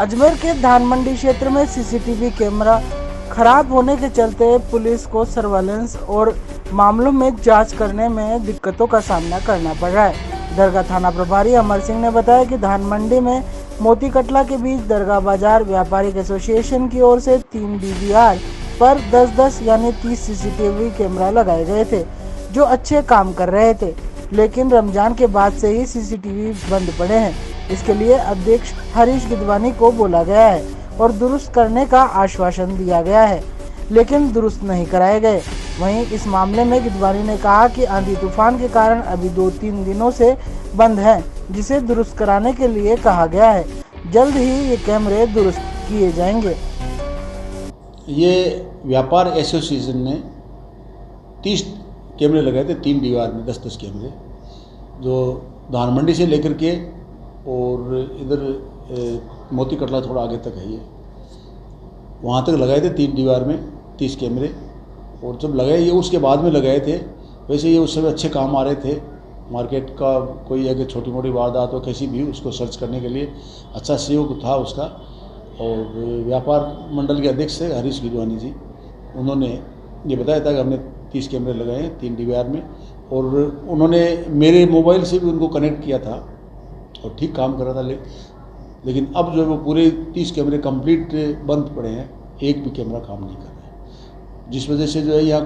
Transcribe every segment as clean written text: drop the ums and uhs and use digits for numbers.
अजमेर के धान मंडी क्षेत्र में सीसीटीवी कैमरा खराब होने के चलते पुलिस को सर्वेलेंस और मामलों में जांच करने में दिक्कतों का सामना करना पड़ रहा है। दरगाह थाना प्रभारी अमर सिंह ने बताया कि धान मंडी में मोती कटला के बीच दरगाह बाजार व्यापारिक एसोसिएशन की ओर से 3 DVR पर 10-10 यानी 30 सीसीटीवी कैमरा लगाए गए थे, जो अच्छे काम कर रहे थे, लेकिन रमजान के बाद से ही सीसीटीवी बंद पड़े हैं। इसके लिए अध्यक्ष हरीश गिदवानी को बोला गया है और दुरुस्त करने का आश्वासन दिया गया है, लेकिन दुरुस्त नहीं कराए गए। वहीं इस मामले में गिदवानी ने कहा कि आंधी तूफान के कारण अभी 2-3 दिनों से बंद है, जिसे दुरुस्त कराने के लिए कहा गया है। जल्द ही ये कैमरे दुरुस्त किए जाएंगे। ये व्यापार एसोसिएशन ने 30 कैमरे लगाए थे, 3 दीवार में 10-10 कैमरे, जो धान मंडी से लेकर के और इधर मोती कटला थोड़ा आगे तक है, ये वहाँ तक लगाए थे 3 दीवार में 30 कैमरे। और जब लगाए ये उसके बाद में लगाए थे, वैसे ये उस समय अच्छे काम आ रहे थे। मार्केट का कोई अगर छोटी मोटी वारदात हो कैसी भी, उसको सर्च करने के लिए अच्छा सहयोग था उसका। और व्यापार मंडल के अध्यक्ष है हरीश गिदवानी जी, उन्होंने ये बताया था कि हमने 30 कैमरे लगाए हैं 3 दीवार में, और उन्होंने मेरे मोबाइल से भी उनको कनेक्ट किया था और ठीक काम कर रहा था। लेकिन अब जो है वो पूरे 30 कैमरे कंप्लीट बंद पड़े हैं, एक भी कैमरा काम नहीं कर रहा है, जिस वजह से जो है यहाँ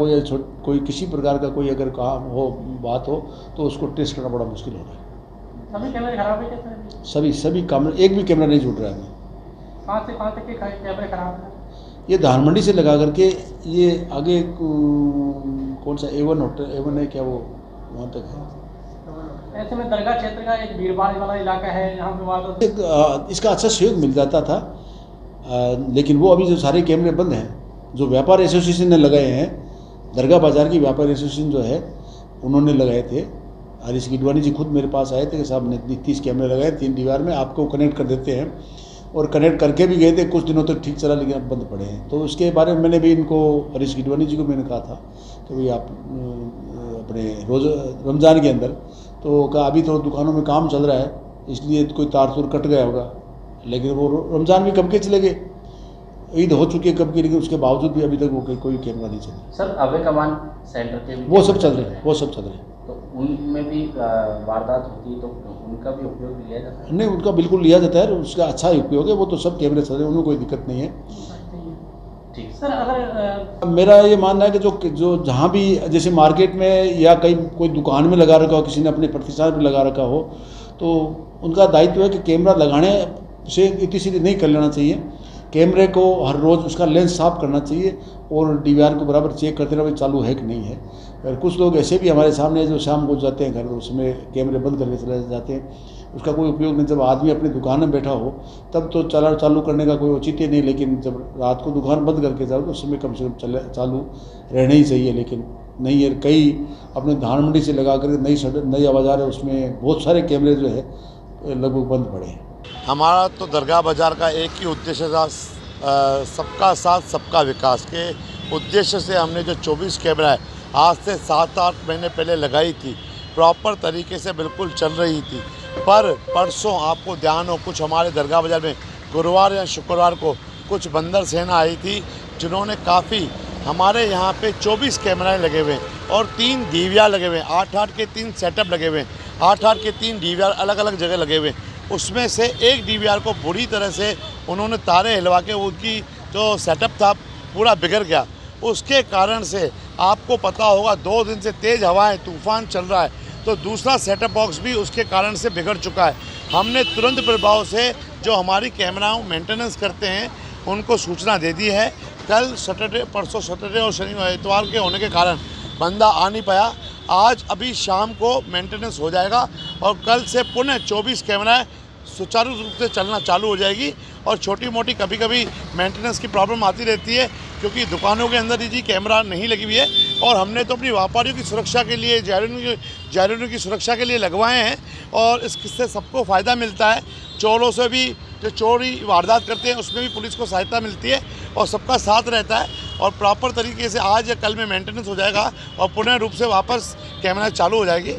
कोई किसी प्रकार का कोई अगर काम हो, बात हो, तो उसको टेस्ट करना बड़ा मुश्किल हो रहा है। सभी कैमरे खराब है क्या? सभी कैमरे, एक भी कैमरा नहीं जुड़ रहा है। कहाँ से कहाँ तक के कैमरे खराब हैं? ये धान मंडी से लगा करके ये आगे कौन सा A1 होटल A1 है क्या, वो वहाँ तक है। ऐसे में दरगाह क्षेत्र का एक भीड़भाड़ वाला इलाका है, यहाँ पे इसका अच्छा सहयोग मिल जाता था, लेकिन वो अभी जो सारे कैमरे बंद हैं, जो व्यापार एसोसिएशन ने लगाए हैं, दरगाह बाजार की व्यापार एसोसिएशन जो है उन्होंने लगाए थे। हरीश गिदवानी जी खुद मेरे पास आए थे कि साहब ने 30 कैमरे लगाए 3 दीवार में, आपको कनेक्ट कर देते हैं, और कनेक्ट करके भी गए थे। कुछ दिनों तक ठीक चला, लेकिन अब बंद पड़े हैं। तो उसके बारे में मैंने भी इनको, हरीश गिदवानी जी को मैंने कहा था कि भाई आप अपने रोज़ रमज़ान के अंदर, तो कहा अभी तो दुकानों में काम चल रहा है, इसलिए कोई तार तूर कट गया होगा। लेकिन वो रमज़ान भी कब के चले गए, ईद हो चुकी है कब की, लेकिन उसके बावजूद भी अभी तक वो कोई कैमरा नहीं चला। सर अभय कमान सेंटर के वो सब चल रहे हैं, वो सब चल रहे हैं। तो उनमें भी वारदात होती है, तो उनका भी उपयोग लिया जाता है? नहीं, उनका बिल्कुल लिया जाता है, उसका अच्छा उपयोग है। वो तो सब कैमरे चल रहे हैं, उनमें कोई दिक्कत नहीं है। ठीक सर, अगर मेरा ये मानना है कि जो जहाँ भी जैसे मार्केट में या कहीं कोई दुकान में लगा रखा हो, किसी ने अपने प्रतिष्ठान में लगा रखा हो, तो उनका दायित्व है कि कैमरा लगाने से इतनी सीधी नहीं कर लेना चाहिए। कैमरे को हर रोज़ उसका लेंस साफ करना चाहिए और DVR को बराबर चेक करते रहना चालू है कि नहीं है। और कुछ लोग ऐसे भी हमारे सामने जो शाम को जाते हैं घर, तो उसमें कैमरे बंद करके चले जाते हैं, उसका कोई उपयोग नहीं। जब आदमी अपनी दुकान में बैठा हो तब तो चालू करने का कोई औचित्य नहीं, लेकिन जब रात को दुकान बंद करके जाओ तो उस समय कम से कम चालू रहना ही चाहिए। लेकिन नहीं है, कई अपने धान मंडी से लगा कर नई बाजार है, उसमें बहुत सारे कैमरे जो है लगभग बंद पड़े हैं। हमारा तो दरगाह बाज़ार का एक ही उद्देश्य था, सबका साथ सबका विकास के उद्देश्य से हमने जो 24 कैमरा है आज से 7-8 महीने पहले लगाई थी, प्रॉपर तरीके से बिल्कुल चल रही थी। पर परसों आपको ध्यान हो, कुछ हमारे दरगाह बाज़ार में गुरुवार या शुक्रवार को कुछ बंदर सेना आई थी, जिन्होंने काफ़ी हमारे यहाँ पे 24 कैमरे लगे हुए हैं और 3 DVR लगे हुए हैं, 8-8 के 3 सेटअप लगे हुए हैं, 8-8 के 3 DVR अलग अलग जगह लगे हुए हैं। उसमें से एक DVR को बुरी तरह से उन्होंने तारे हिलवा के उनकी जो सेटअप था पूरा बिगड़ गया। उसके कारण से आपको पता होगा 2 दिन से तेज़ हवाएं, तूफ़ान चल रहा है, तो दूसरा सेटअप बॉक्स भी उसके कारण से बिगड़ चुका है। हमने तुरंत प्रभाव से जो हमारी कैमराओं मेंटेनेंस करते हैं उनको सूचना दे दी है। कल सैटरडे, परसों सैटरडे और शनिवार इतवार के होने के कारण बंदा आ नहीं पाया। आज अभी शाम को मेंटेनेंस हो जाएगा और कल से पुनः 24 कैमरा सुचारू रूप से चलना चालू हो जाएगी। और छोटी मोटी कभी कभी मेंटेनेंस की प्रॉब्लम आती रहती है, क्योंकि दुकानों के अंदर ही कैमरा नहीं लगी हुई है, और हमने तो अपनी व्यापारियों की सुरक्षा के लिए, जायरीनों की सुरक्षा के लिए लगवाए हैं, और इससे सबको फ़ायदा मिलता है। चोरों से भी, जो चोरी वारदात करते हैं उसमें भी पुलिस को सहायता मिलती है और सबका साथ रहता है। और प्रॉपर तरीके से आज या कल में मेंटेनेंस हो जाएगा और पूर्ण रूप से वापस कैमरा चालू हो जाएगी।